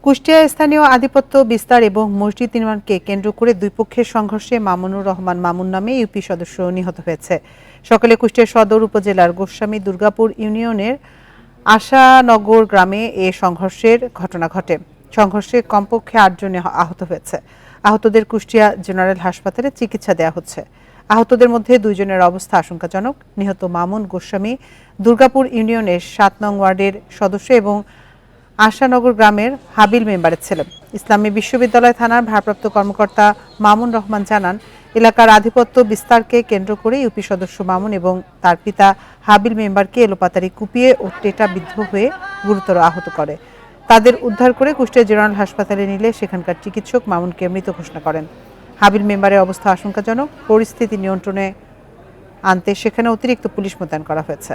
কুষ্টিয়ায় স্থানীয় আধিপত্য বিস্তার এবং মসজিদ নির্মাণকে কেন্দ্র করে দুই পক্ষের সংঘর্ষে মামুনুর রহমান মামুন নামে ইউপি সদস্য নিহত হয়েছে। সকালে কুষ্টিয়া সদর উপজেলার গোস্বামী দুর্গাপুর ইউনিয়নের আশানগর গ্রামে এ সংঘর্ষের ঘটনা ঘটে। সংঘর্ষে কমপক্ষে ৮ জন আহত হয়েছে। আহতদের কুষ্টিয়া জেনারেল হাসপাতালে চিকিৎসা দেওয়া হচ্ছে। আহতদের মধ্যে 2 জনের অবস্থা আশঙ্কাজনক। নিহত মামুন গোস্বামী দুর্গাপুর ইউনিয়নের 7 নং ওয়ার্ডের সদস্য এবং আশানগর গ্রামের হাবিল মেম্বারের ছেলে। ইসলামী বিশ্ববিদ্যালয় থানার ভারপ্রাপ্ত কর্মকর্তা মামুন রহমান জানান, এলাকার আধিপত্য বিস্তারকে কেন্দ্র করে ইউপি সদস্য মামুন এবং তার পিতা হাবিল মেম্বারকে এলোপাতাড়ি কুপিয়ে ও টেটা বিদ্ধ হয়ে গুরুতর আহত করে। তাদের উদ্ধার করে কুষ্টিয়া জেনারেল হাসপাতালে নিলে সেখানকার চিকিৎসক মামুনকে মৃত ঘোষণা করেন। হাবিল মেম্বারের অবস্থা আশঙ্কাজনক। পরিস্থিতি নিয়ন্ত্রণে আনতে সেখানে অতিরিক্ত পুলিশ মোতায়েন করা হয়েছে।